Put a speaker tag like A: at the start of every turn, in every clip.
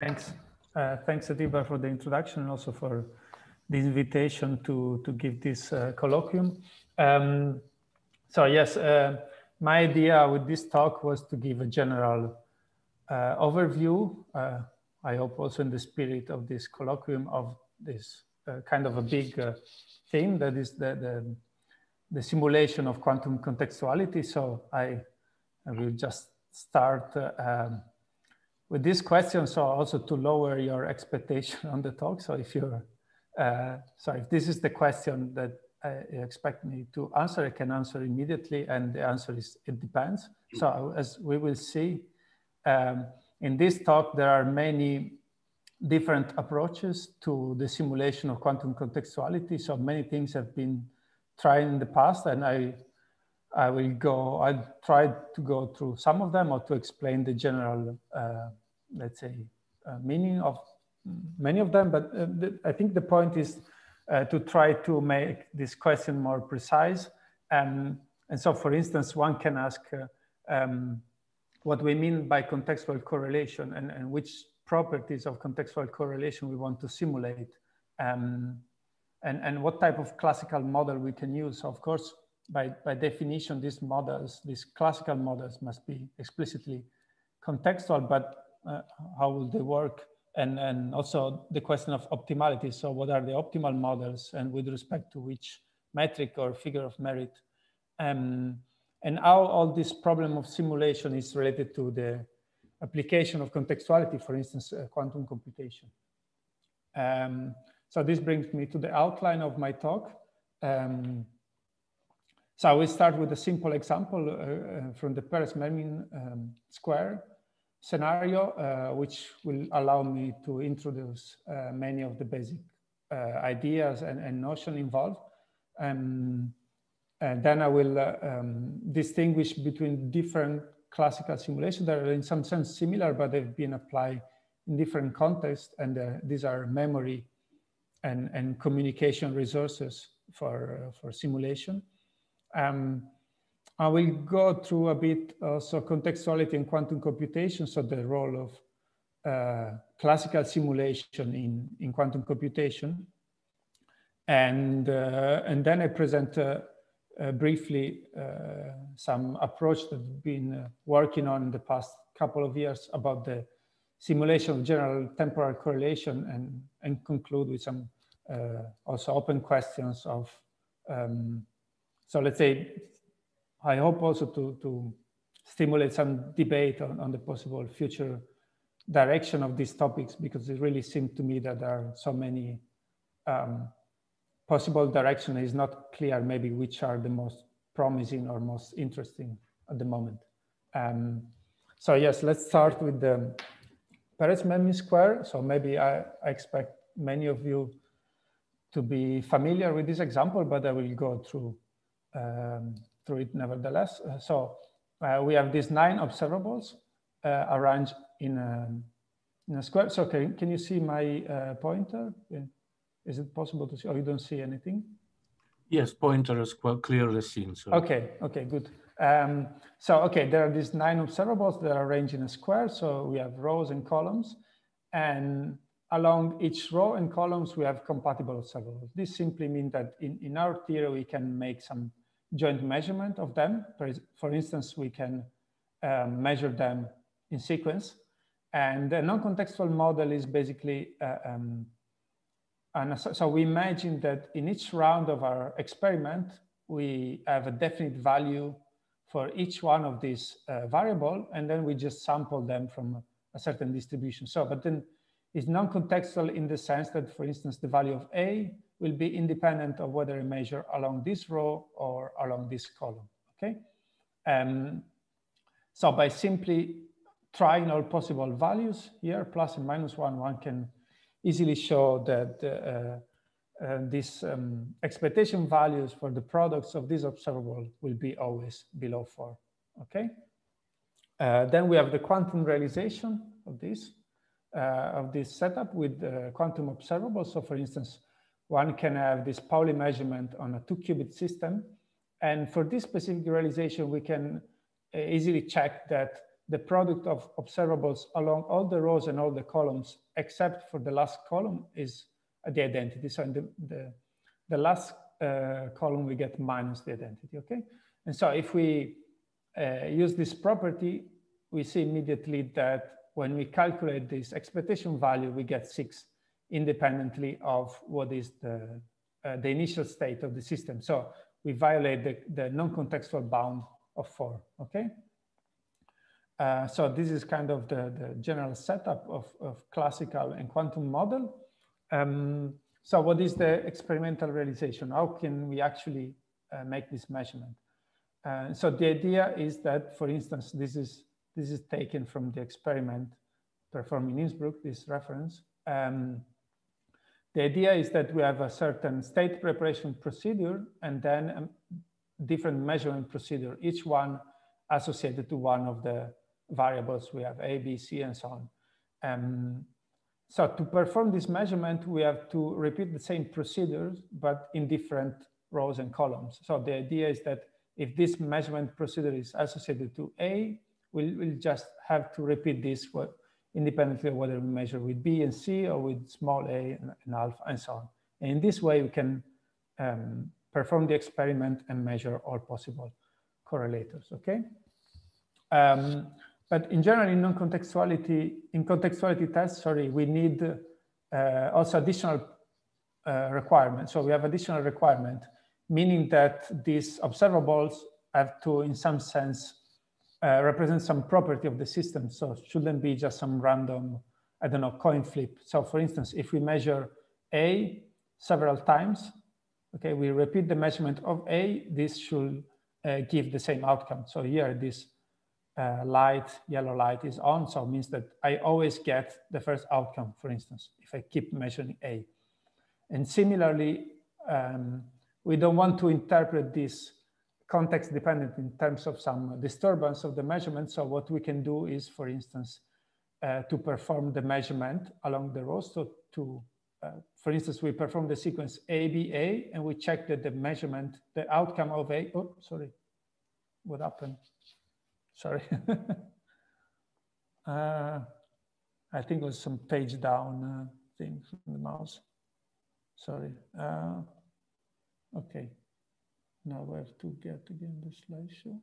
A: Thanks. Thanks, Adiba, for the introduction and also for the invitation to give this colloquium. So yes, my idea with this talk was to give a general overview. I hope also in the spirit of this colloquium of this kind of a big theme that is the simulation of quantum contextuality. So I will just start with this question, so also to lower your expectation on the talk. So if you're, so if this is the question that you expect me to answer, I can answer immediately, and the answer is it depends. So as we will see in this talk, there are many different approaches to the simulation of quantum contextuality. So many things have been tried in the past, and I try to go through some of them or to explain the general, let's say, meaning of many of them. But I think the point is to try to make this question more precise. And so, for instance, one can ask what we mean by contextual correlation and which properties of contextual correlation we want to simulate, and what type of classical model we can use. Of course, by definition, these models, these classical models, must be explicitly contextual, but how will they work? And also the question of optimality. So what are the optimal models, and with respect to which metric or figure of merit? And how all this problem of simulation is related to the application of contextuality, for instance, quantum computation. So this brings me to the outline of my talk. So I will start with a simple example from the PERES-MERMIN square scenario, which will allow me to introduce many of the basic ideas and notion involved. And then I will distinguish between different classical simulations that are in some sense similar, but they've been applied in different contexts. And these are memory and communication resources for simulation. I will go through a bit also contextuality and quantum computation, so the role of classical simulation in quantum computation. And then I present briefly some approach that I've been working on in the past couple of years about the simulation of general temporal correlation, and conclude with some also open questions of, so let's say, I hope also to stimulate some debate on the possible future direction of these topics, because it really seemed to me that there are so many possible directions. It's not clear maybe which are the most promising or most interesting at the moment. So yes, let's start with the PERES-MERMIN square. So maybe I expect many of you to be familiar with this example, but I will go through it nevertheless. So we have these 9 observables arranged in a square. So can you see my pointer? Is it possible to see, or you don't see anything?
B: Yes, pointer is quite clearly seen. So.
A: Okay, good. So there are these 9 observables that are arranged in a square. So we have rows and columns, and along each row and columns we have compatible observables. This simply means that in our theory we can make some joint measurement of them. For instance, we can measure them in sequence. And the non-contextual model is basically, so we imagine that in each round of our experiment, we have a definite value for each one of these variables, and then we just sample them from a certain distribution. So, but then it's non-contextual in the sense that, for instance, the value of A will be independent of whether I measure along this row or along this column, okay? So by simply trying all possible values here, plus and minus 1, one can easily show that these expectation values for the products of this observable will be always below 4, okay? Then we have the quantum realization of this setup with quantum observables. So for instance, one can have this Pauli measurement on a 2-qubit system. And for this specific realization, we can easily check that the product of observables along all the rows and all the columns, except for the last column, is the identity. So in the last column, we get minus the identity, okay? And so if we use this property, we see immediately that when we calculate this expectation value, we get 6 independently of what is the initial state of the system. So we violate the non-contextual bound of 4, okay? So this is kind of the general setup of classical and quantum model. So what is the experimental realization? How can we actually make this measurement? So the idea is that, for instance, this is taken from the experiment performed in Innsbruck, this reference. The idea is that we have a certain state preparation procedure and then a different measurement procedure, each one associated to one of the variables. We have A, B, C, and so on. So to perform this measurement, we have to repeat the same procedures, but in different rows and columns. So the idea is that if this measurement procedure is associated to A, we'll just have to repeat this independently of whether we measure with B and C or with small a and alpha and so on. And in this way, we can perform the experiment and measure all possible correlators, okay? But in general, in contextuality tests, we need also additional requirements. So we have additional requirement, meaning that these observables have to, in some sense, represent some property of the system. So it shouldn't be just some random, I don't know, coin flip. So for instance, if we measure A several times, okay, we repeat the measurement of A, this should give the same outcome. So here, this yellow light is on, so it means that I always get the first outcome, for instance, if I keep measuring A. And similarly, we don't want to interpret this context dependent in terms of some disturbance of the measurement. So what we can do is, for instance, to perform the measurement along the rows. So for instance, we perform the sequence ABA and we check that the measurement, the outcome of A, oh, sorry, what happened? Sorry. I think it was some page down thing from the mouse. Sorry. Okay. Now we have to get again the slideshow.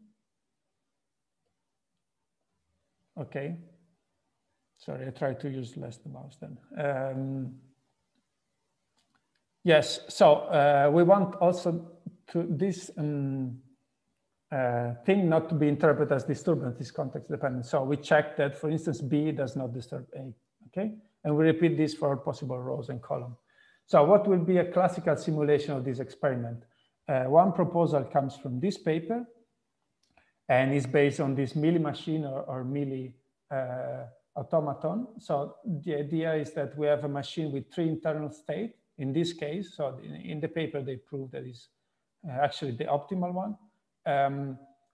A: Okay. Sorry, I tried to use less the mouse then. Yes, so we want also to this thing not to be interpreted as disturbance, is context dependent. So we check that, for instance, B does not disturb A, okay? And we repeat this for all possible rows and columns. So what will be a classical simulation of this experiment? One proposal comes from this paper and is based on this Mealy machine or Mealy automaton. So the idea is that we have a machine with 3 internal states in this case. So in the paper, they prove that is actually the optimal one.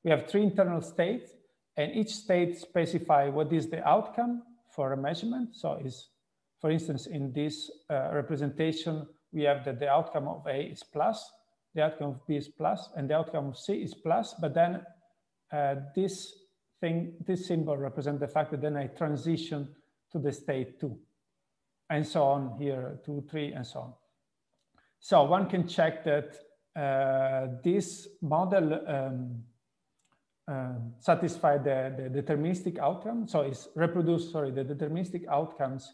A: We have 3 internal states and each state specifies what is the outcome for a measurement. So is, for instance, in this representation, we have that the outcome of A is plus, the outcome of B is plus, and the outcome of C is plus. But then this symbol represents the fact that then I transition to the state 2, and so on here, 2, 3, and so on. So one can check that this model satisfy the deterministic outcome. So it's reproduced, sorry, the deterministic outcomes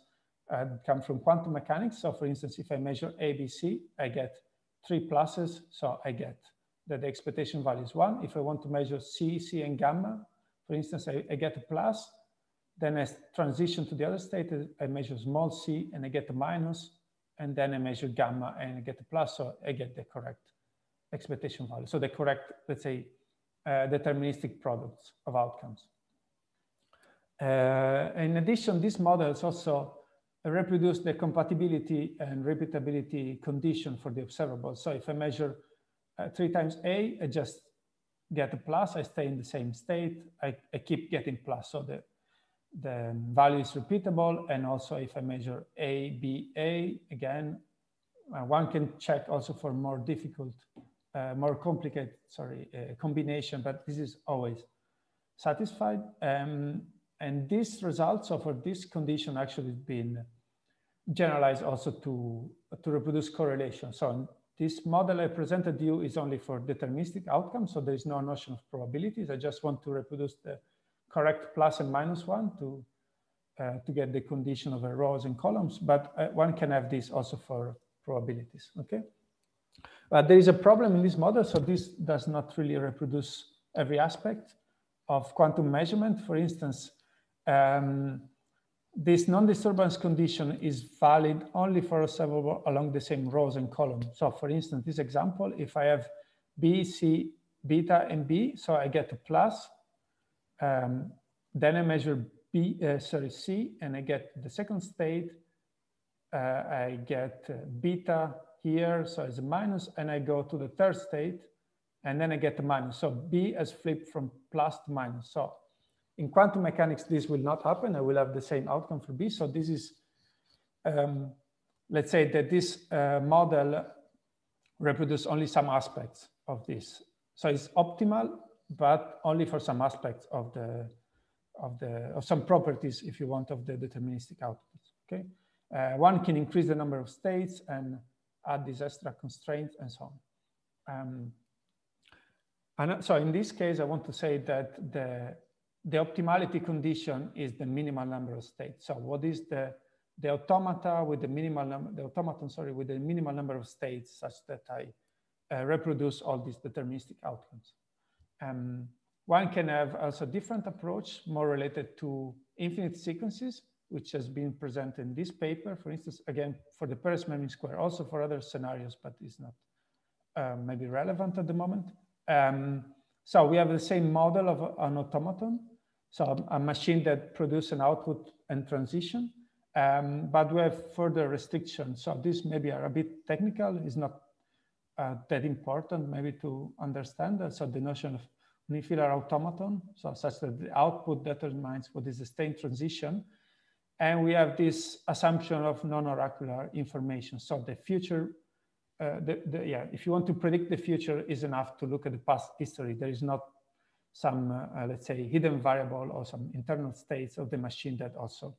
A: come from quantum mechanics. So for instance, if I measure ABC, I get 3 pluses. So I get that the expectation value is 1. If I want to measure C, and gamma, for instance, I get a plus. Then I transition to the other state. I measure small c and I get a minus. And then I measure gamma and I get a plus. So I get the correct expectation value. So the correct, let's say, deterministic products of outcomes. In addition, these models also reproduce the compatibility and repeatability condition for the observable. So if I measure 3 times A, I just get a plus, I stay in the same state, I keep getting plus. So the value is repeatable. And also if I measure A, B, A, again, one can check also for more difficult, more complicated, combination, but this is always satisfied. And these results for this condition actually been generalized also to reproduce correlation. So this model I presented you is only for deterministic outcomes. So there is no notion of probabilities. I just want to reproduce the correct plus and minus one to get the condition of rows and columns, but one can have this also for probabilities, okay? But there is a problem in this model, so this does not really reproduce every aspect of quantum measurement. For instance, this non-disturbance condition is valid only for observable along the same rows and columns. So for instance, this example, if I have B, C, beta, and B, so I get a plus, then I measure C, and I get the second state. I get beta here, so it's a minus, and I go to the third state, and then I get a minus. So B has flipped from plus to minus. So in quantum mechanics, this will not happen. I will have the same outcome for B. So this is, let's say that this model reproduces only some aspects of this. So it's optimal, but only for some aspects of some properties, if you want, of the deterministic outputs. Okay, one can increase the number of states and add these extra constraints and so on. And so in this case, I want to say that the optimality condition is the minimal number of states. So what is the automata with the minimal number, the automaton, sorry, with the minimal number of states such that I reproduce all these deterministic outcomes. One can have also a different approach, more related to infinite sequences, which has been presented in this paper, for instance, again, for the PERES-MERMIN square, also for other scenarios, but is not maybe relevant at the moment. So we have the same model of an automaton, so a machine that produces an output and transition, but we have further restrictions. So these maybe are a bit technical, is not that important maybe to understand. So the notion of unifilar automaton, so such that the output determines what is the state transition. And we have this assumption of non-oracular information. So the future, if you want to predict the future, is enough to look at the past history. There is not some, let's say, hidden variable or some internal states of the machine that also,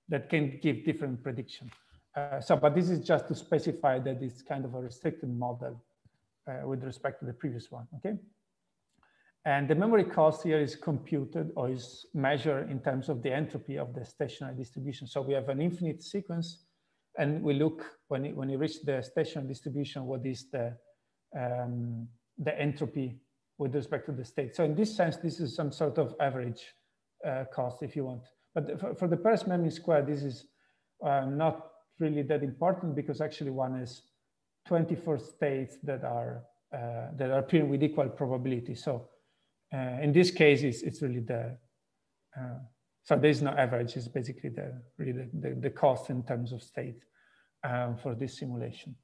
A: that can give different prediction. But this is just to specify that it's kind of a restricted model with respect to the previous one, okay? And the memory cost here is computed or is measured in terms of the entropy of the stationary distribution. So we have an infinite sequence, and we look when you reach the stationary distribution, what is the entropy with respect to the state. So in this sense, this is some sort of average cost, if you want. But for the PERES-MERMIN square, this is not really that important, because actually one has 24 states that are appearing with equal probability. So in this case, it's really so there's no average. It's basically the cost in terms of state for this simulation.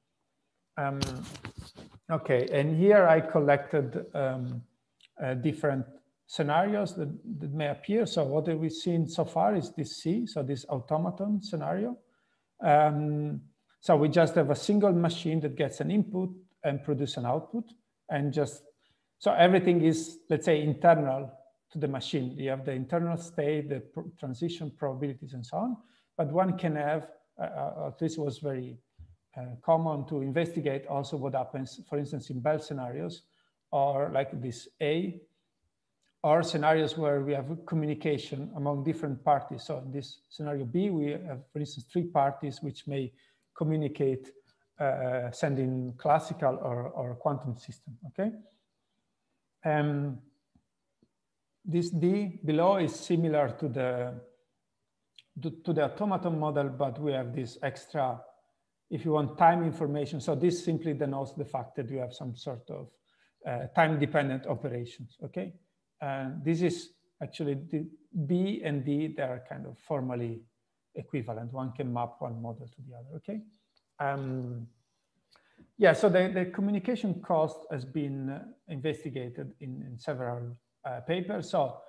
A: Okay, and here I collected different scenarios that may appear. So what we've seen so far is this C, so this automaton scenario. So we just have a single machine that gets an input and produce an output, and just, so everything is, let's say, internal to the machine. You have the internal state, the transition probabilities, and so on. But one can have, this was very common to investigate also what happens, for instance, in Bell scenarios, or like this A, or scenarios where we have communication among different parties. So in this scenario B, we have, for instance, 3 parties which may communicate sending classical or quantum system, okay? This D below is similar to the automaton model, but we have this extra, if you want, time information. So this simply denotes the fact that you have some sort of time-dependent operations, okay? And this is actually the B and D, they are kind of formally equivalent. One can map one model to the other, okay? Yeah, so the communication cost has been investigated in several papers. So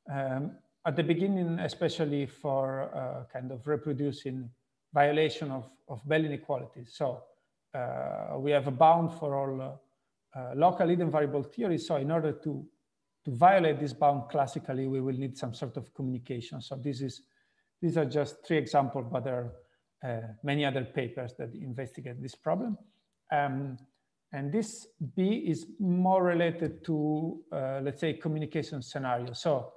A: at the beginning, especially for kind of reproducing violation of Bell inequalities. So we have a bound for all local hidden variable theory. So in order to violate this bound classically, we will need some sort of communication. So these are just 3 examples, but there are many other papers that investigate this problem. And this B is more related to, let's say, communication scenario. So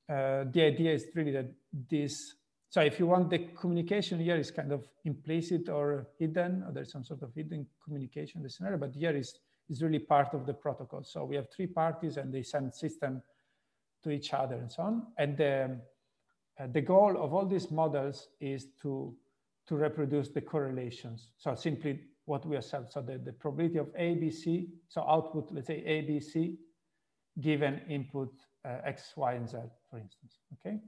A: the idea is really that this, so if you want, the communication here is kind of implicit or hidden, or there's some sort of hidden communication in the scenario, but here is really part of the protocol. So we have 3 parties and they send system to each other and so on. And the goal of all these models is to reproduce the correlations. So simply what we assert, so the probability of A, B, C, so output, let's say A, B, C, given input X, Y, and Z, for instance, okay?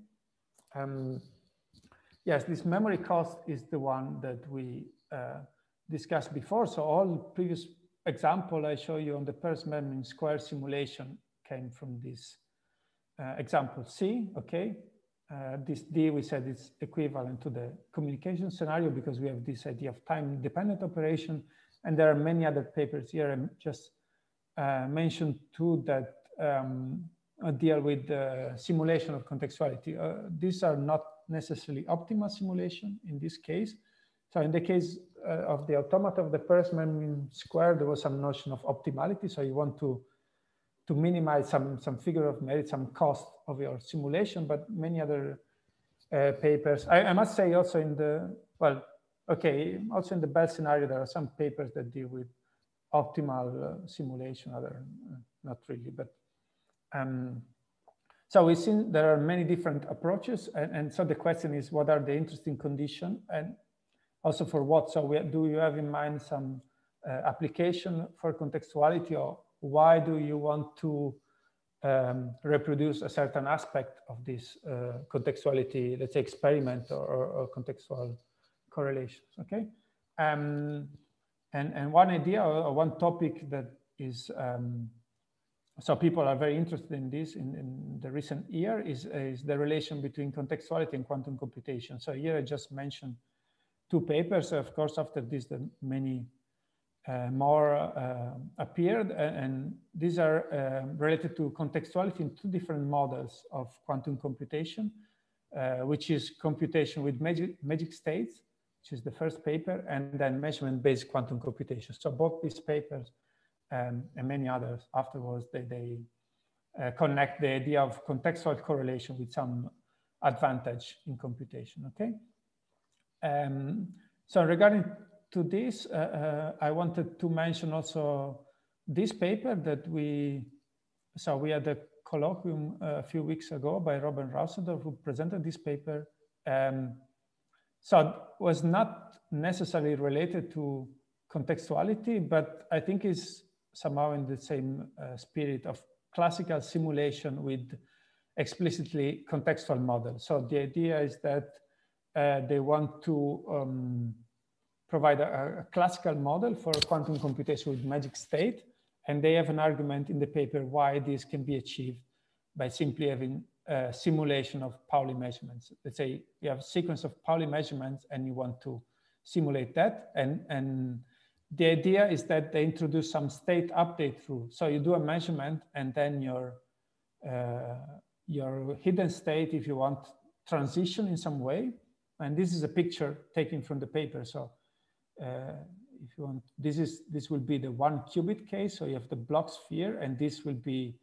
A: Yes, this memory cost is the one that we discussed before. So all previous example I show you on the PERES-MERMIN square simulation came from this example C, okay? This D, we said it's equivalent to the communication scenario because we have this idea of time-dependent operation. And there are many other papers here. I just mentioned 2 that deal with the simulation of contextuality. These are not necessarily optimal simulation in this case. So in the case of the automata of the PERES-MERMIN square, there was some notion of optimality. So you want to minimize some figure of merit, some cost of your simulation, but many other papers. I must say also in the, well, okay, also in the best scenario, there are some papers that deal with optimal simulation, other not really, but so we've seen there are many different approaches. And so the question is, what are the interesting conditions and also for what? So do you have in mind some application for contextuality, or why do you want to reproduce a certain aspect of this contextuality, let's say experiment or contextual correlations, okay? And one idea or one topic that is, so people are very interested in this in the recent year is the relation between contextuality and quantum computation. So here I just mentioned 2 papers. Of course, after this, the many more appeared, and these are related to contextuality in 2 different models of quantum computation, which is computation with magic states, which is the first paper, and then measurement-based quantum computation. So both these papers and many others afterwards, they connect the idea of contextual correlation with some advantage in computation, okay? So regarding to this, I wanted to mention also this paper that we had a colloquium a few weeks ago by Robin Rausendorf, who presented this paper. So it was not necessarily related to contextuality, but I think is somehow in the same spirit of classical simulation with explicitly contextual models. So the idea is that they want to provide a classical model for quantum computation with magic state. And they have an argument in the paper why this can be achieved by simply having a simulation of Pauli measurements. Let's say you have a sequence of Pauli measurements and you want to simulate that. And the idea is that they introduce some state update rule. So you do a measurement and then your hidden state, if you want, transition in some way. And this is a picture taken from the paper. So if you want, this will be the 1 qubit case. So you have the block sphere, and this will be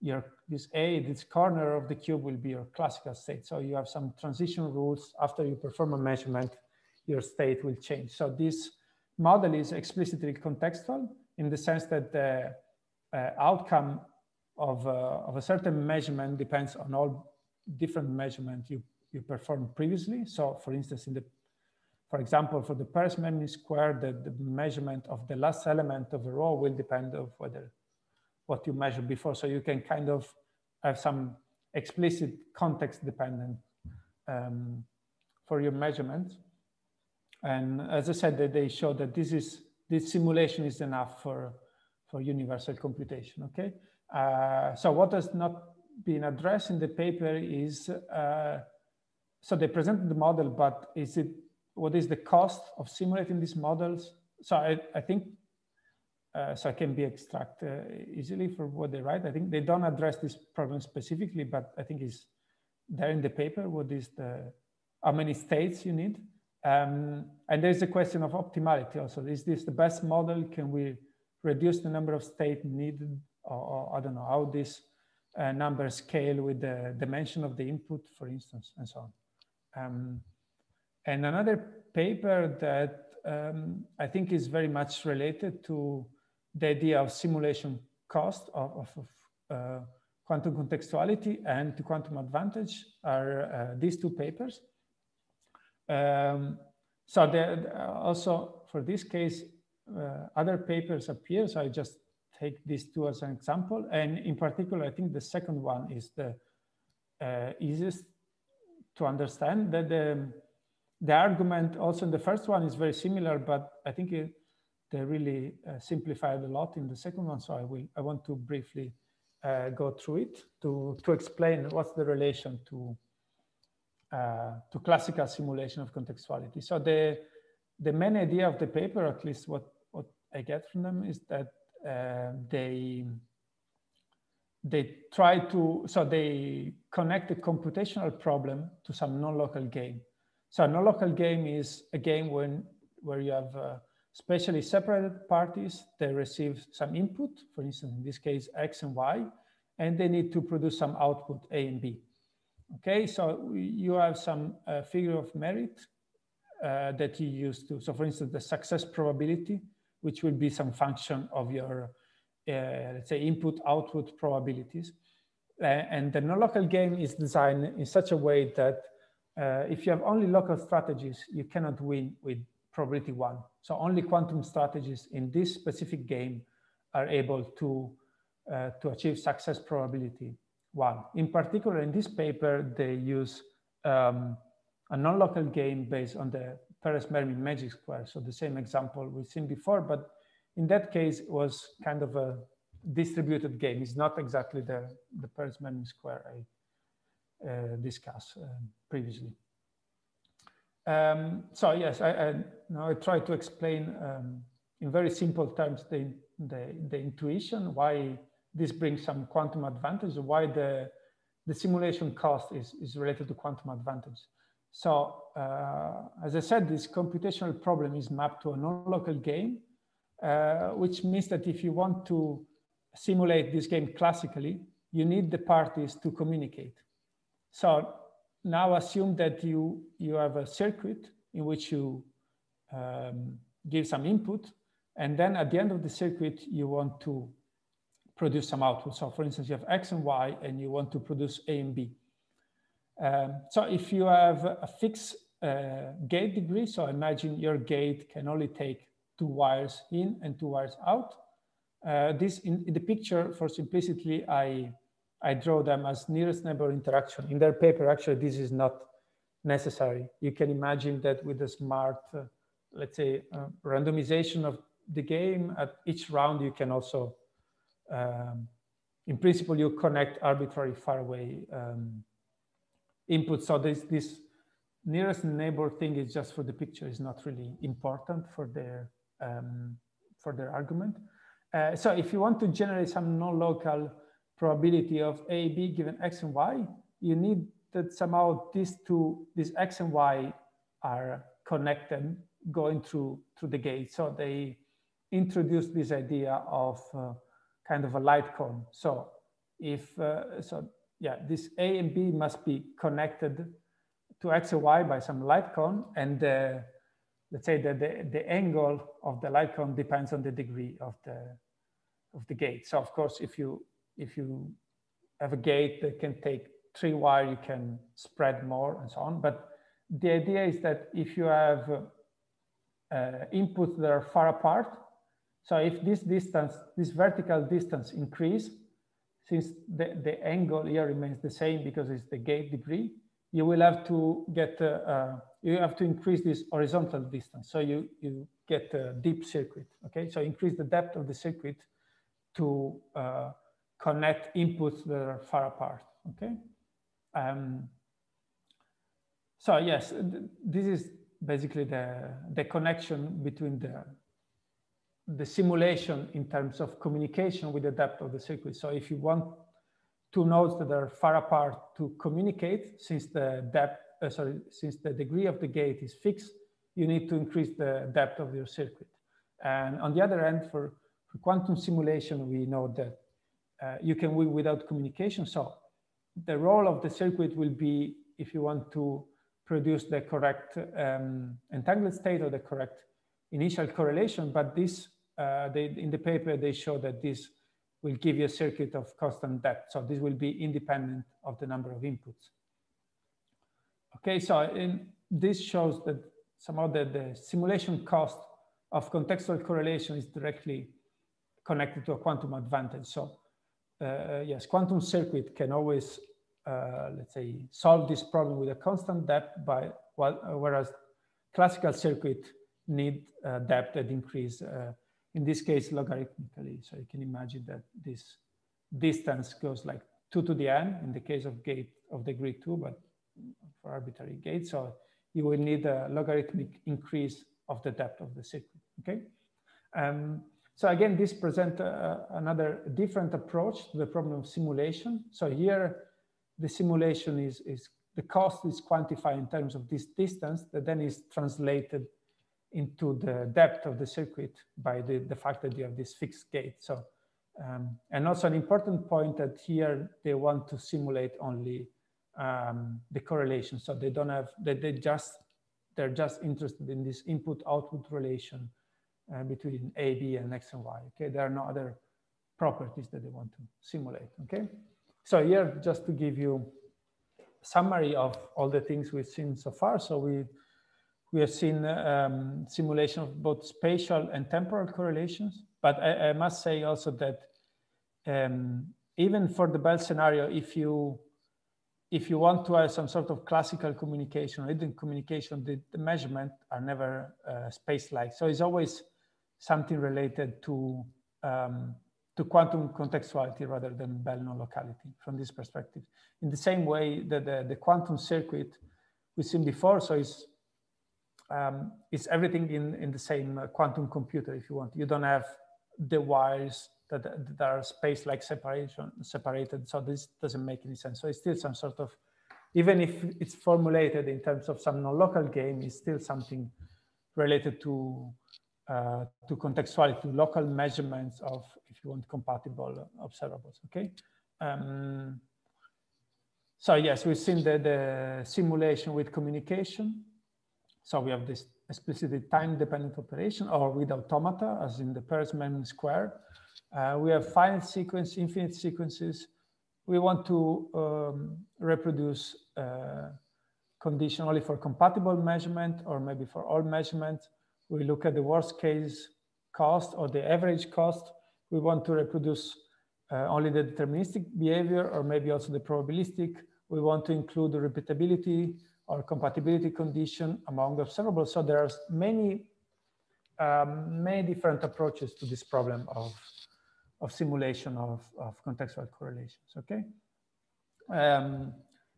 A: this corner of the cube will be your classical state. So you have some transition rules. After you perform a measurement, your state will change. So this model is explicitly contextual in the sense that the outcome of a certain measurement depends on all different measurements you performed previously. So for instance, for example, for the PERES-MERMIN square, the measurement of the last element of a row will depend on what you measured before. So you can kind of have some explicit context dependent for your measurements. And as I said, they show that this simulation is enough for universal computation, okay? So what has not been addressed in the paper is, so they presented the model, but what is the cost of simulating these models? So I think so it can be extracted easily for what they write. I think they don't address this problem specifically, but I think it's there in the paper. What is how many states you need? And there's a question of optimality also. Is this the best model? Can we reduce the number of states needed? Or I don't know how this number scale with the dimension of the input, for instance, and so on. And another paper that I think is very much related to the idea of simulation cost of quantum contextuality and to quantum advantage are these two papers. So also for this case, other papers appear. So I just take these two as an example. And in particular, I think the second one is the easiest to understand. That the argument also in the first one is very similar, but I think they really simplified a lot in the second one. So I want to briefly go through it to explain what's the relation to classical simulation of contextuality. So the main idea of the paper, at least what I get from them, is that they try to, so they connect the computational problem to some non-local game. So a non-local game is a game where you have spatially separated parties. They receive some input, for instance, in this case, X and Y, and they need to produce some output, A and B. Okay, so you have some figure of merit that you use to, so for instance, the success probability, which will be some function of your, let's say, input-output probabilities. And the non-local game is designed in such a way that if you have only local strategies, you cannot win with probability 1. So only quantum strategies in this specific game are able to achieve success probability 1. In particular, in this paper, they use a non-local game based on the PERES-MERMIN magic square. So the same example we've seen before, but in that case, it was kind of a distributed game. It's not exactly the PERES-MERMIN square I discussed previously. So yes, now I try to explain in very simple terms the intuition, why this brings some quantum advantage, why the simulation cost is related to quantum advantage. So as I said, this computational problem is mapped to a non-local game, which means that if you want to simulate this game classically, you need the parties to communicate. So now assume that you have a circuit in which you give some input, and then at the end of the circuit, you want to produce some output. So for instance, you have X and Y, and you want to produce A and B. So if you have a fixed gate degree, so imagine your gate can only take 2 wires in and 2 wires out. This in the picture, for simplicity, I draw them as nearest neighbor interaction. In their paper, actually, this is not necessary. You can imagine that with a smart, let's say, randomization of the game, at each round, you can also, in principle, you connect arbitrary faraway input. So this nearest neighbor thing is just for the picture, is not really important for their argument. So if you want to generate some non-local probability of A, B given X and Y, you need that somehow these X and Y are connected going through the gate. So they introduce this idea of kind of a light cone. So if, this A and B must be connected to X and Y by some light cone, and let's say that the angle of the light cone depends on the degree of the gate. So of course, if you have a gate that can take 3 wires, you can spread more and so on. But the idea is that if you have inputs that are far apart, so if this distance, this vertical distance increase, since the angle here remains the same because it's the gate degree, you will have to get, you have to increase this horizontal distance. So you get a deep circuit, okay? So increase the depth of the circuit to connect inputs that are far apart, okay? So yes, this is basically the connection between the simulation in terms of communication with the depth of the circuit. So if you want two nodes that are far apart to communicate, since the depth, since the degree of the gate is fixed, you need to increase the depth of your circuit. And on the other hand, for quantum simulation, we know that you can win without communication. So the role of the circuit will be if you want to produce the correct entangled state or the correct initial correlation. But this, in the paper, they show that this will give you a circuit of constant depth. So this will be independent of the number of inputs. Okay, so this shows that somehow the simulation cost of contextual correlation is directly connected to a quantum advantage. So yes, quantum circuit can always, let's say, solve this problem with a constant depth, whereas classical circuit need depth that increase, in this case, logarithmically. So you can imagine that this distance goes like 2 to the n in the case of gate of degree 2, but for arbitrary gates. So you will need a logarithmic increase of the depth of the circuit, okay? So again, this presents another different approach to the problem of simulation. So here, the simulation is the cost is quantified in terms of this distance that then is translated into the depth of the circuit by the fact that you have this fixed gate. So, and also an important point that here they want to simulate only the correlation. So they don't have, they're just interested in this input-output relation between A, B, and X and Y. Okay, there are no other properties that they want to simulate. Okay, so here just to give you a summary of all the things we've seen so far. So we have seen simulation of both spatial and temporal correlations, but I must say also that even for the Bell scenario, if you want to have some sort of classical communication or hidden communication, the measurements are never space-like. So it's always something related to quantum contextuality rather than Bell non-locality from this perspective. In the same way that the quantum circuit we've seen before, so it's everything in the same quantum computer, if you want. You don't have the wires that are space-like separated. So this doesn't make any sense. So it's still some sort of, even if it's formulated in terms of some non-local game, it's still something related to contextuality, to local measurements of, if you want, compatible observables, okay? So yes, we've seen the simulation with communication. So we have this explicitly time-dependent operation, or with automata, as in the PERES-MERMIN square. We have finite sequence, infinite sequences. We want to reproduce condition only for compatible measurement, or maybe for all measurements. We look at the worst case cost or the average cost. We want to reproduce only the deterministic behavior, or maybe also the probabilistic. We want to include the repeatability or compatibility condition among the observables. So there are many different approaches to this problem of simulation of contextual correlations, okay?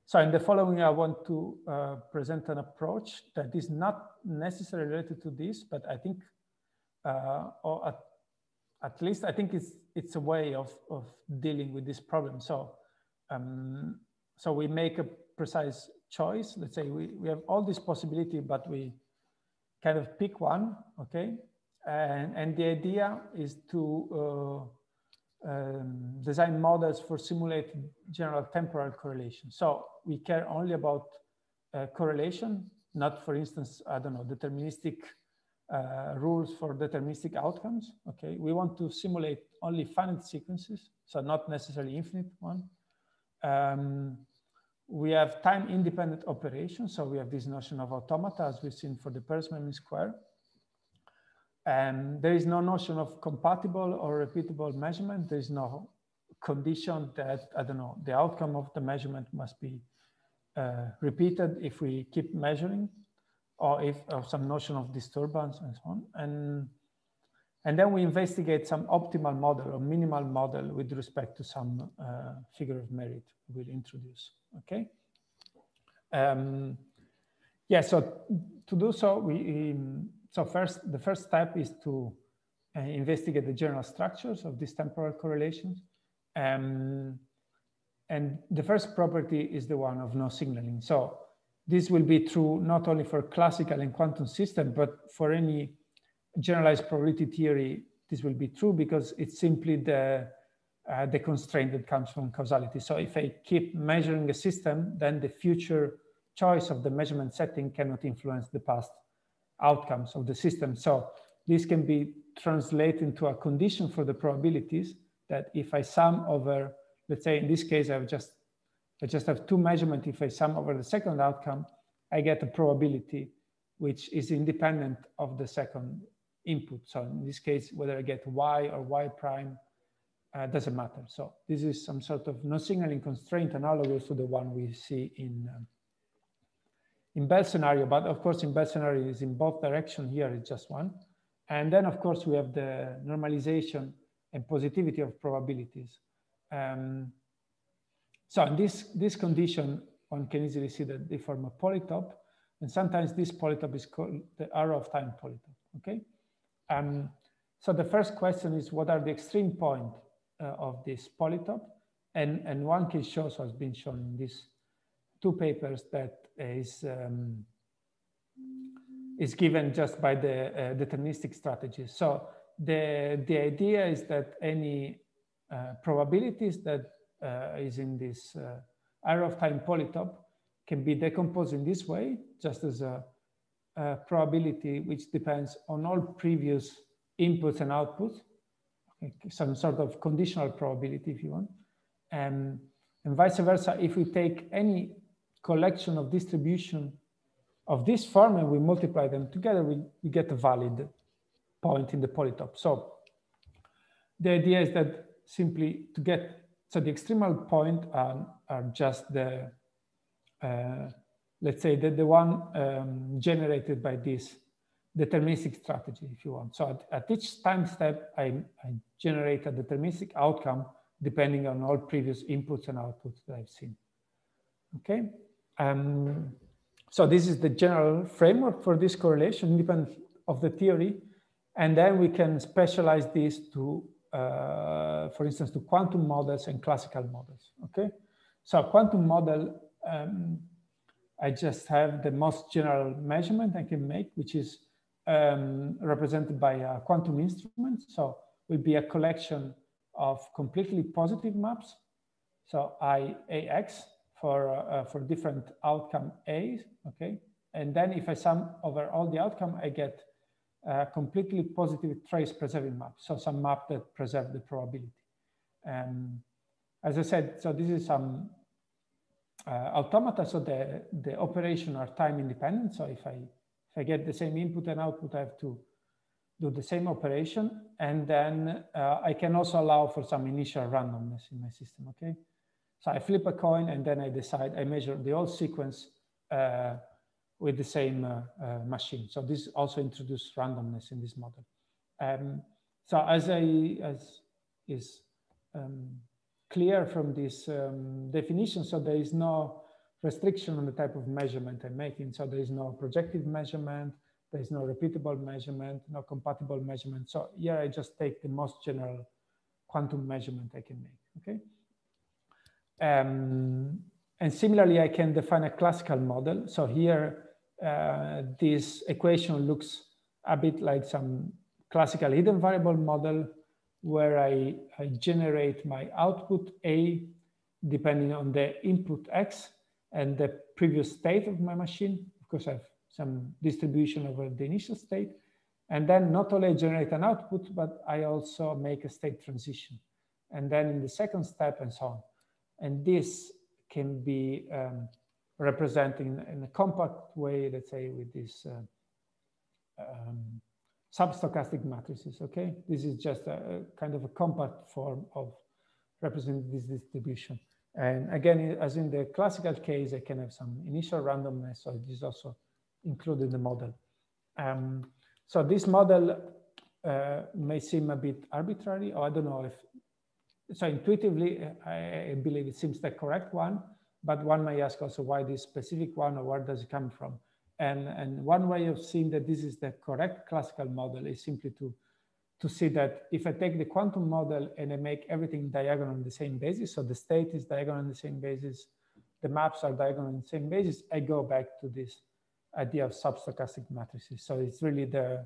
A: So in the following, I want to present an approach that is not necessarily related to this, but I think, or at least I think it's a way of dealing with this problem. So, so we make a precise choice. Let's say we have all this possibility, but we kind of pick one, okay? And the idea is to design models for simulated general temporal correlation. So we care only about correlation, not, for instance, I don't know, deterministic rules for deterministic outcomes, okay? We want to simulate only finite sequences, so not necessarily infinite one. We have time-independent operations, so we have this notion of automata, as we've seen for the PERES-MERMIN square. And there is no notion of compatible or repeatable measurement. There is no condition that, I don't know, the outcome of the measurement must be repeated if we keep measuring, or if some notion of disturbance and so on. And then we investigate some optimal model or minimal model with respect to some figure of merit we'll introduce, okay? Yeah, so to do so, so first, the first step is to investigate the general structures of these temporal correlations. And the first property is the one of no signaling. So this will be true not only for classical and quantum system, but for any generalized probability theory, this will be true because it's simply the constraint that comes from causality. So if I keep measuring a system, then the future choice of the measurement setting cannot influence the past outcomes of the system. So this can be translated into a condition for the probabilities that if I sum over, let's say in this case, I just have two measurements. If I sum over the second outcome, I get a probability which is independent of the second input. So in this case, whether I get y or y prime doesn't matter. So this is some sort of no signaling constraint analogous to the one we see in Bell scenario. But of course, in Bell scenario is in both directions. Here it's just one. And then of course we have the normalization and positivity of probabilities. So in this condition, one can easily see that they form a polytope, and sometimes this polytope is called the arrow of time polytope. Okay. So the first question is, what are the extreme points of this polytope? And one can show, so it's been shown in these two papers, that is given just by the deterministic strategies. So the idea is that any probabilities that is in this arrow of time polytope can be decomposed in this way, just as a probability which depends on all previous inputs and outputs, okay, some sort of conditional probability if you want, and vice versa. If we take any collection of distribution of this form and we multiply them together, we get a valid point in the polytope. So the idea is that simply to get, so the extremal point are just the, let's say the one generated by this deterministic strategy, if you want. So at each time step, I generate a deterministic outcome depending on all previous inputs and outputs that I've seen. Okay. So this is the general framework for this correlation, independent of the theory. And then we can specialize this to, for instance, to quantum models and classical models. Okay. So a quantum model, I just have the most general measurement I can make, which is represented by a quantum instrument. So it will be a collection of completely positive maps. So IAX for different outcome A's, okay? And then if I sum over all the outcome, I get a completely positive trace preserving map. So some map that preserve the probability. As I said, so this is some automata. So the operation are time independent. So if I get the same input and output, I have to do the same operation. And then I can also allow for some initial randomness in my system, okay? So I flip a coin and then I decide, I measure the whole sequence with the same machine. So this also introduces randomness in this model. So as is clear from this definition, so there is no restriction on the type of measurement I'm making. So there is no projective measurement, there is no repeatable measurement, no compatible measurement. So here I just take the most general quantum measurement I can make, okay? And similarly, I can define a classical model. So here, this equation looks a bit like some classical hidden variable model where I generate my output A depending on the input X and the previous state of my machine. Of course, I have some distribution over the initial state. And then not only I generate an output, but I also make a state transition. And then in the second step and so on. And this can be represented in a compact way, let's say, with this substochastic matrices, okay? This is just a kind of a compact form of representing this distribution. And again, as in the classical case, I can have some initial randomness, so this is also included in the model. So this model may seem a bit arbitrary, or I don't know if, so intuitively, I believe it seems the correct one, but one may ask also why this specific one or where does it come from? And one way of seeing that this is the correct classical model is simply to to see that if I take the quantum model and I make everything diagonal on the same basis, so the state is diagonal on the same basis, the maps are diagonal on the same basis, I go back to this idea of substochastic matrices. So it's really the,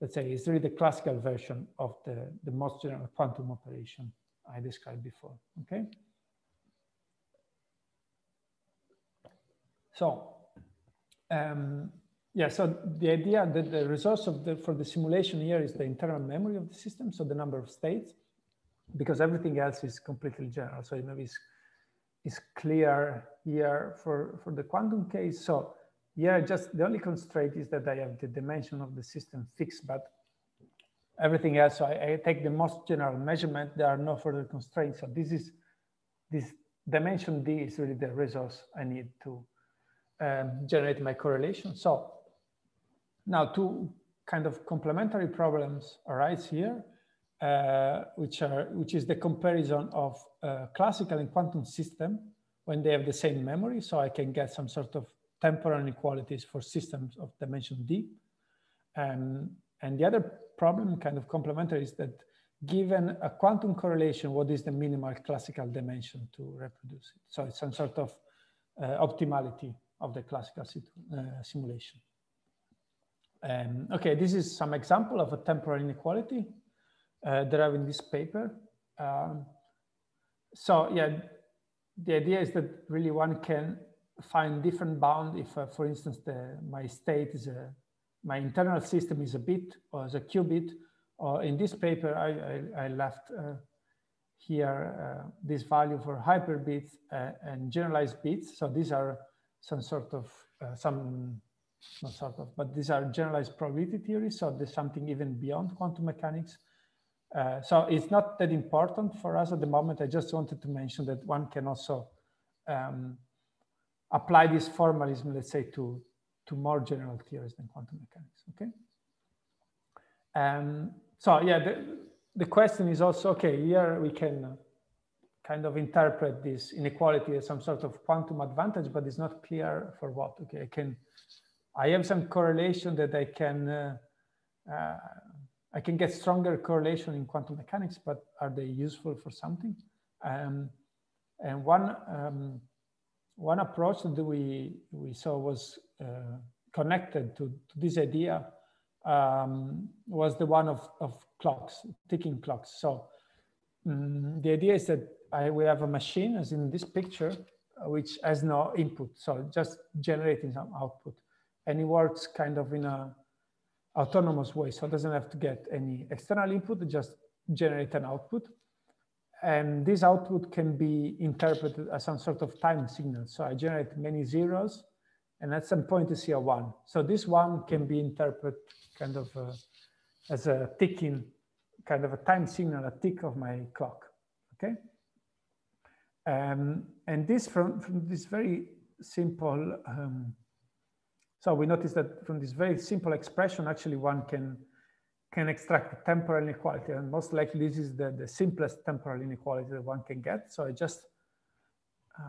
A: let's say, it's really the classical version of the most general quantum operation I described before, okay? So, yeah, so the idea that the resource for the simulation here is the internal memory of the system, so the number of states, because everything else is completely general. So maybe it's clear here for the quantum case. So here, just the only constraint is that I have the dimension of the system fixed, but everything else, so I take the most general measurement, there are no further constraints. So this dimension D is really the resource I need to generate my correlation. So now two kind of complementary problems arise here, which is the comparison of classical and quantum system when they have the same memory. So I can get some sort of temporal inequalities for systems of dimension D. And the other problem, kind of complementary, is that given a quantum correlation, what is the minimal classical dimension to reproduce it? So it's some sort of optimality of the classical simulation. Okay, this is some example of a temporal inequality derived in this paper. So yeah, the idea is that really one can find different bound if, for instance, my state is my internal system is a bit or is a qubit. Or in this paper, I left here this value for hyperbits and generalized bits. So these are some sort of not sort of, but these are generalized probability theories. So there's something even beyond quantum mechanics. So it's not that important for us at the moment. I just wanted to mention that one can also apply this formalism, let's say, to more general theories than quantum mechanics, okay? So yeah, the question is also, okay, here we can kind of interpret this inequality as some sort of quantum advantage, but it's not clear for what, okay? I have some correlation that I can get stronger correlation in quantum mechanics, but are they useful for something? And one approach that we saw was connected to this idea was the one of clocks, ticking clocks. So the idea is that we have a machine, as in this picture, which has no input, so just generating some output. And it works kind of in a autonomous way, so it doesn't have to get any external input, just generate an output. And this output can be interpreted as some sort of time signal. So I generate many zeros, and at some point you see a one. So this one can be interpreted kind of as a ticking, kind of a time signal, a tick of my clock, okay? And this from this very simple, so we notice that from this very simple expression, actually one can extract a temporal inequality, and most likely this is the simplest temporal inequality that one can get. So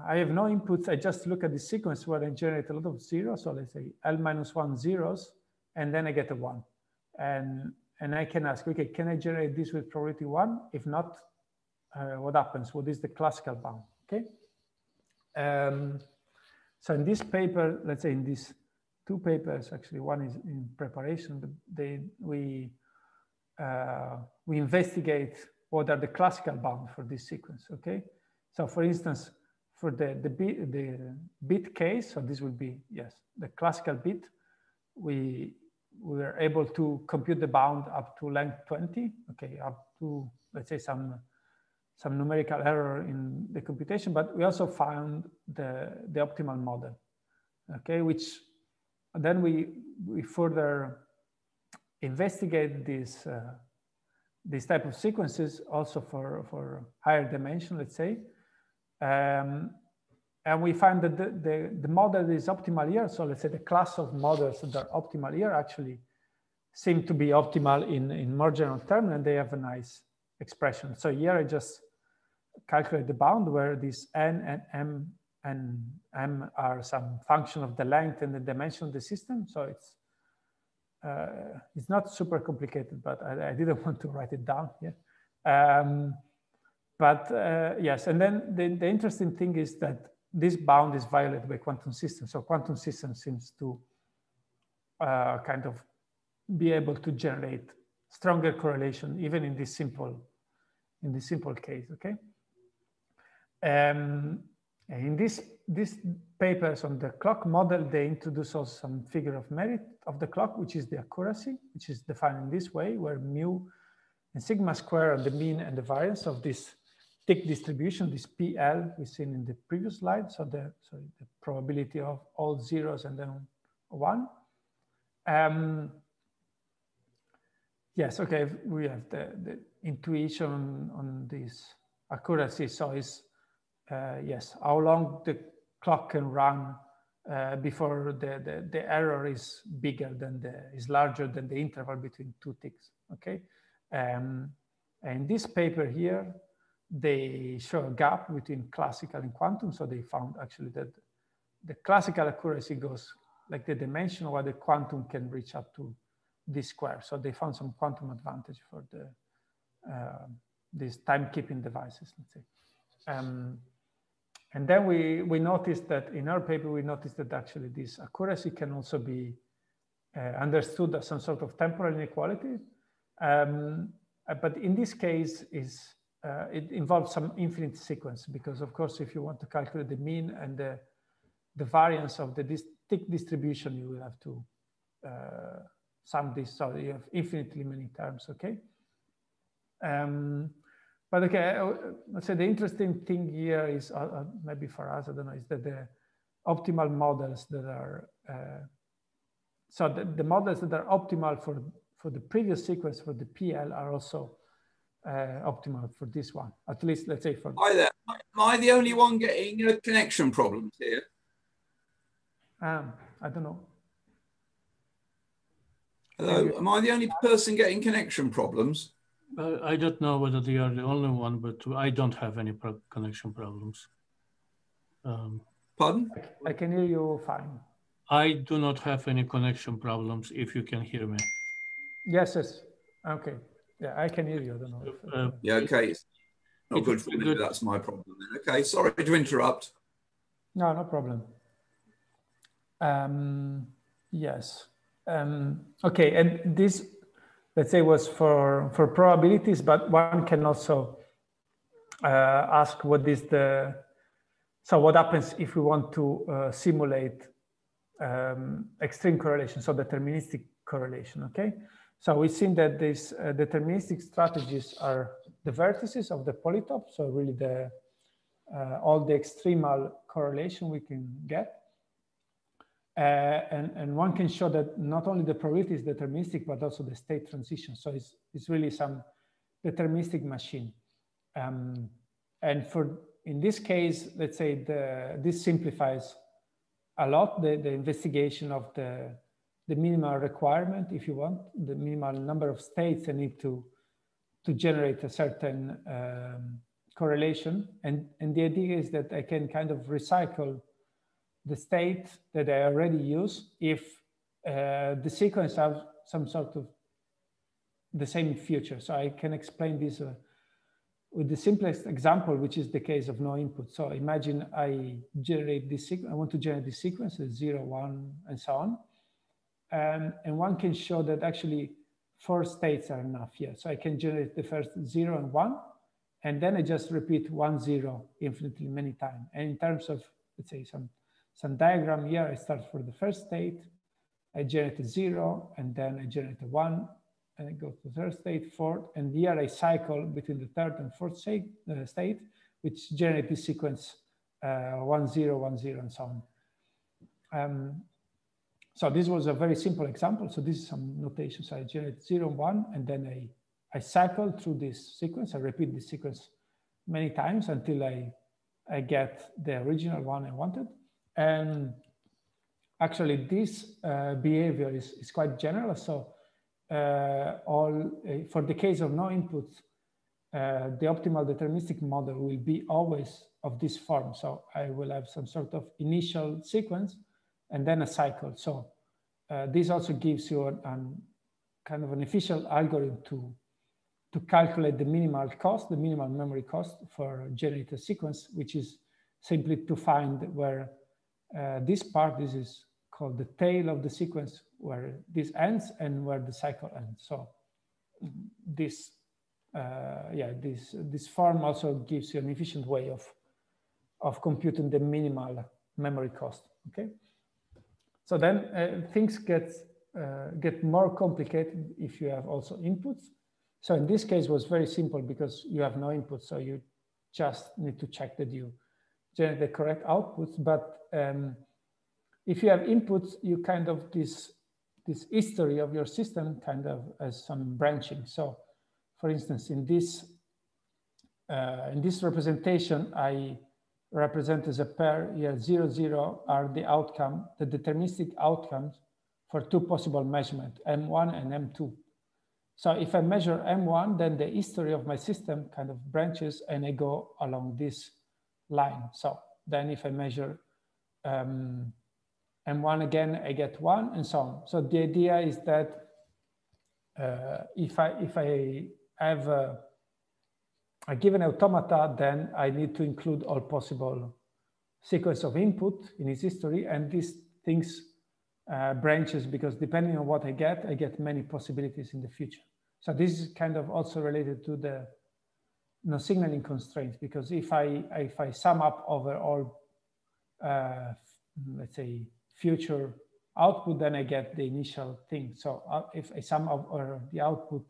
A: I have no inputs. I just look at the sequence where I generate a lot of zeros. So let's say L-1 zeros, and then I get a one. And I can ask, okay, can I generate this with probability 1? If not, what happens? What is the classical bound, okay? So in this paper, let's say in these two papers, actually one is in preparation, we investigate what are the classical bounds for this sequence, okay? So for instance, for the bit case, so this will be, yes, the classical bit, we were able to compute the bound up to length 20, okay, up to, let's say, some numerical error in the computation, but we also found the optimal model, okay, which then we further investigate these type of sequences also for higher dimension, let's say, and we find that the model is optimal here. So let's say the class of models that are optimal here actually seem to be optimal in more general terms, and they have a nice expression. So here I just calculate the bound where this n and m and m are some function of the length and the dimension of the system. So it's it's not super complicated, but I didn't want to write it down here. Yes, and then the interesting thing is that this bound is violated by quantum systems. So quantum system seems to kind of be able to generate stronger correlation even in this simple case. Okay. In these papers on the clock model, they introduce also some figure of merit of the clock, which is the accuracy, which is defined in this way, where mu and sigma square are the mean and the variance of this thick distribution, this PL we've seen in the previous slide. So the probability of all zeros and then 1. Yes, okay, we have the intuition on this accuracy. So it's, yes, how long the clock can run before the error is bigger than is larger than the interval between two ticks, okay? And this paper here, they show a gap between classical and quantum. So they found actually that the classical accuracy goes like the dimension where the quantum can reach up to this square. So they found some quantum advantage for the these timekeeping devices, let's say. And then we noticed that in our paper, we noticed that actually this accuracy can also be understood as some sort of temporal inequality. But in this case, it involves some infinite sequence, because of course, if you want to calculate the mean and the variance of the thick distribution, you will have to sum this, so you have infinitely many terms, okay? But okay, let's say the interesting thing here is, maybe for us, I don't know, is that the optimal models that are, so the models that are optimal for the previous sequence for the PL are also optimal for this one, at least let's say for.
C: Hi there, am I the only one getting connection problems here?
A: I don't know.
C: Hello, am I the only person getting connection problems?
B: I don't know whether they are the only one, but I don't have any connection problems.
C: Pardon?
A: I can hear you fine.
B: I do not have any connection problems, if you can hear me.
A: Yes, yes. Okay. Yeah, I can hear you. I don't know.
C: Yeah, okay. It's not good for me, that's my problem then. Okay, sorry to interrupt.
A: No, no problem. Yes. Okay, and this, let's say, was for probabilities, but one can also ask what is so what happens if we want to simulate extreme correlation, so deterministic correlation, okay? So we've seen that these deterministic strategies are the vertices of the polytope, so really all the extremal correlation we can get. And one can show that not only the probability is deterministic, but also the state transition. So it's really some deterministic machine. And in this case, let's say this simplifies a lot the investigation of the minimal requirement, if you want, the minimal number of states I need to generate a certain correlation. And the idea is that I can kind of recycle the state that I already use if the sequence have some sort of the same feature. So I can explain this with the simplest example, which is the case of no input. So imagine I generate this sequence, I want to generate this sequence, 0, 1, and so on. And one can show that actually 4 states are enough here. So I can generate the first 0 and 1, and then I just repeat 1, 0 infinitely many times. And in terms of, let's say, some diagram here, I start for the first state, I generate a 0, and then I generate a 1, and I go to the third state, 4th, and here I cycle between the 3rd and 4th state, which generate this sequence 1, 0, 1, 0, and so on. So this was a very simple example. So this is some notation. So I generate 0, 1, and then I cycle through this sequence. I repeat this sequence many times until I get the original one I wanted. And actually this behavior is quite general. So for the case of no inputs, the optimal deterministic model will be always of this form. So I will have some sort of initial sequence and then a cycle. So this also gives you an kind of an efficient algorithm to calculate the minimal cost, the minimal memory cost for generating a sequence, which is simply to find where this part, this is called the tail of the sequence, where this ends and where the cycle ends. So this, this form also gives you an efficient way of computing the minimal memory cost. Okay, so then things get more complicated if you have also inputs. So in this case, it was very simple because you have no input, so you just need to check that you generate the correct outputs. But if you have inputs, you kind of this history of your system kind of has some branching. So, for instance, in this representation, I represent as a pair here 0, 0 are the outcome, the deterministic outcomes for two possible measurements, M1 and M2. So if I measure M1, then the history of my system kind of branches and I go along this line. So then if I measure M1 again, I get 1 and so on. So the idea is that if I have a given automata, then I need to include all possible sequence of input in its history, and these things branches because depending on what I get many possibilities in the future. So this is kind of also related to the signaling constraints, because if I sum up over all, let's say, future output, then I get the initial thing. So if I sum up the output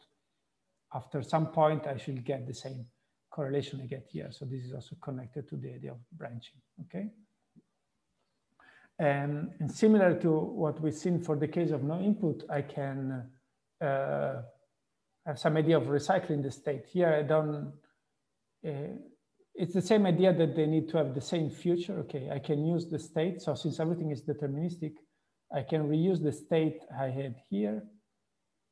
A: after some point, I should get the same correlation I get here. So this is also connected to the idea of branching, okay? And similar to what we've seen for the case of no input, I can have some idea of recycling the state. Here I don't, it's the same idea that they need to have the same future. Okay, I can use the state. So since everything is deterministic, I can reuse the state I had here.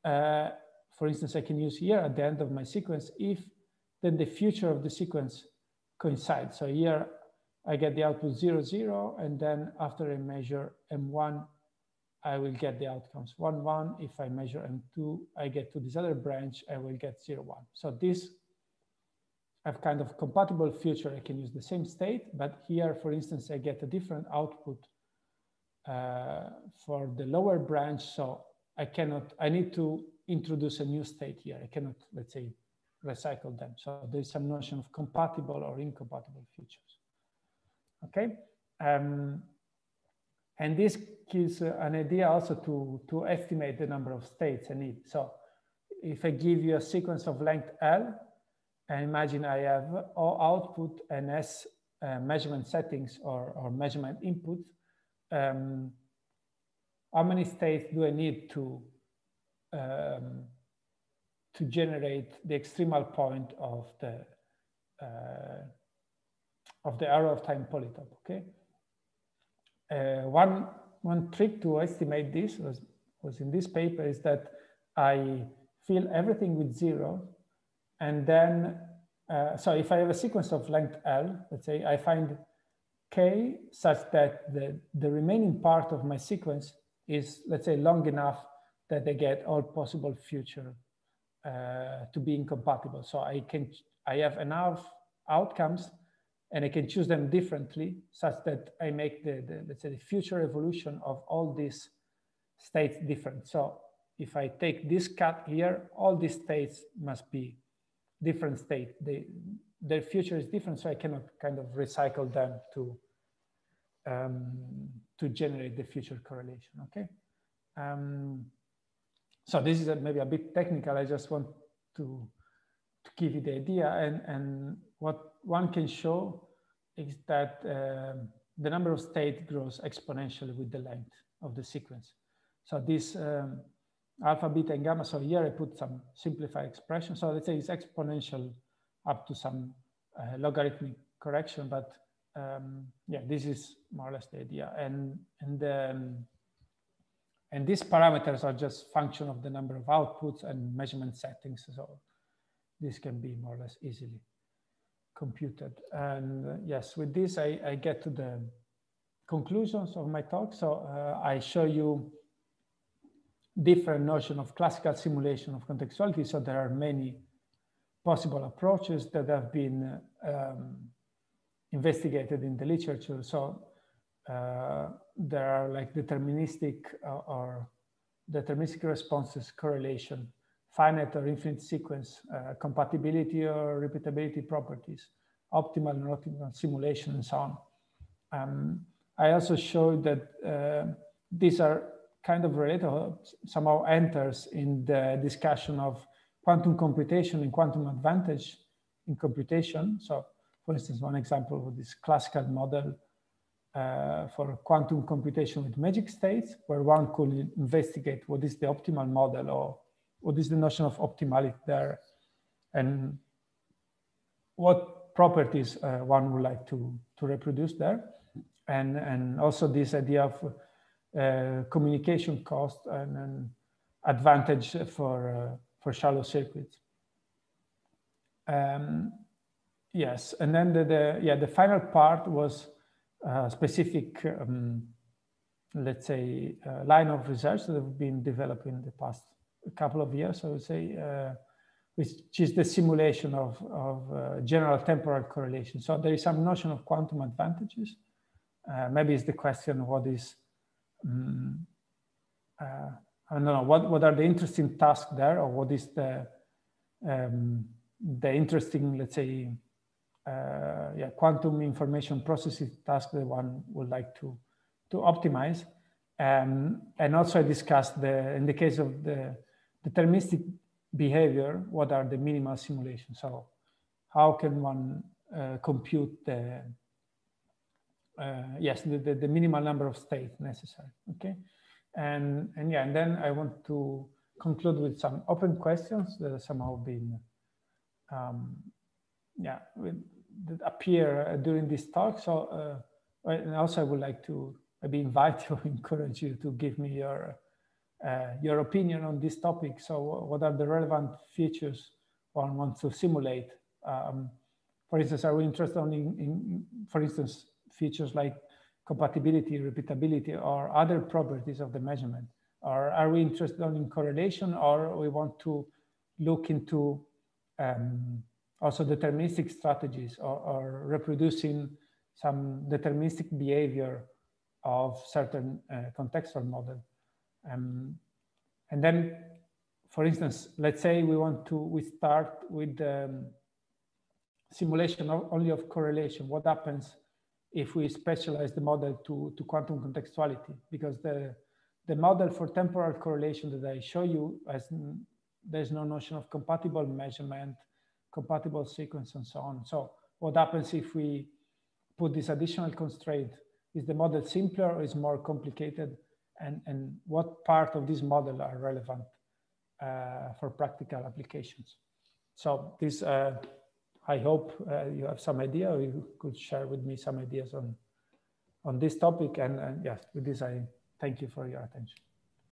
A: For instance, I can use here at the end of my sequence if then the future of the sequence coincides. So here I get the output 0, 0, and then after I measure M1, I will get the outcomes 1, 1. If I measure M2, I get to this other branch, I will get 0, 1. So this have kind of compatible future. I can use the same state, but here, for instance, I get a different output for the lower branch. So I need to introduce a new state here. I cannot, let's say, recycle them. So there's some notion of compatible or incompatible futures. Okay. And this gives an idea also to estimate the number of states I need. So if I give you a sequence of length L, and imagine I have O output and S measurement settings or measurement input, how many states do I need to generate the extremal point of the arrow of time polytope? Okay. One trick to estimate this was in this paper is that I fill everything with 0, and then so if I have a sequence of length L, let's say I find K such that the remaining part of my sequence is, let's say, long enough that I get all possible future to be incompatible. So I have enough outcomes and I can choose them differently such that I make let's say, the future evolution of all these states different. So if I take this cut here, all these states must be different state. Their future is different, so I cannot kind of recycle them to generate the future correlation, okay? So this is maybe a bit technical. I just want to give you the idea. And what one can show is that the number of states grows exponentially with the length of the sequence. So this alpha, beta, and gamma. So here I put some simplified expression. So let's say it's exponential up to some logarithmic correction. But yeah, this is more or less the idea. And these parameters are just function of the number of outputs and measurement settings. So this can be more or less easily computed. And yes, with this, I get to the conclusions of my talk. So I show you different notion of classical simulation of contextuality. So there are many possible approaches that have been investigated in the literature. So there are like deterministic or deterministic responses, correlation, finite or infinite sequence, compatibility or repeatability properties, optimal and optimal simulation, and so on. I also showed that these are kind of related, somehow enters in the discussion of quantum computation and quantum advantage in computation. So for instance, one example of this classical model for quantum computation with magic states, where one could investigate what is the optimal model or what is the notion of optimality there, and what properties one would like to reproduce there. And also this idea of communication cost and advantage for shallow circuits. Yes, and then the final part was specific, let's say, line of research that have been developed in the past couple of years, I would say, which is the simulation of general temporal correlation. So there is some notion of quantum advantages. Maybe it's the question, what is, I don't know, what are the interesting tasks there, or what is the interesting, let's say, quantum information processing task that one would like to optimize. And also I discussed in the case of the deterministic behavior, what are the minimal simulations? So how can one compute the minimal number of states necessary, okay? And then I want to conclude with some open questions that have somehow been, that appear during this talk. So, and also I would like to maybe invite you, encourage you to give me your opinion on this topic. So what are the relevant features one wants to simulate? For instance, are we interested in, for instance, features like compatibility, repeatability, or other properties of the measurement? Or are we interested in correlation, or we want to look into also deterministic strategies, or reproducing some deterministic behavior of certain contextual model? And then, for instance, let's say we start with simulation only of correlation. What happens if we specialize the model to quantum contextuality? Because the model for temporal correlation that I show you, there's no notion of compatible measurement, compatible sequence, and so on. So what happens if we put this additional constraint? Is the model simpler or is more complicated? And what part of this model are relevant for practical applications? So this, I hope you have some idea, or you could share with me some ideas on this topic. And yes, with this, I thank you for your attention.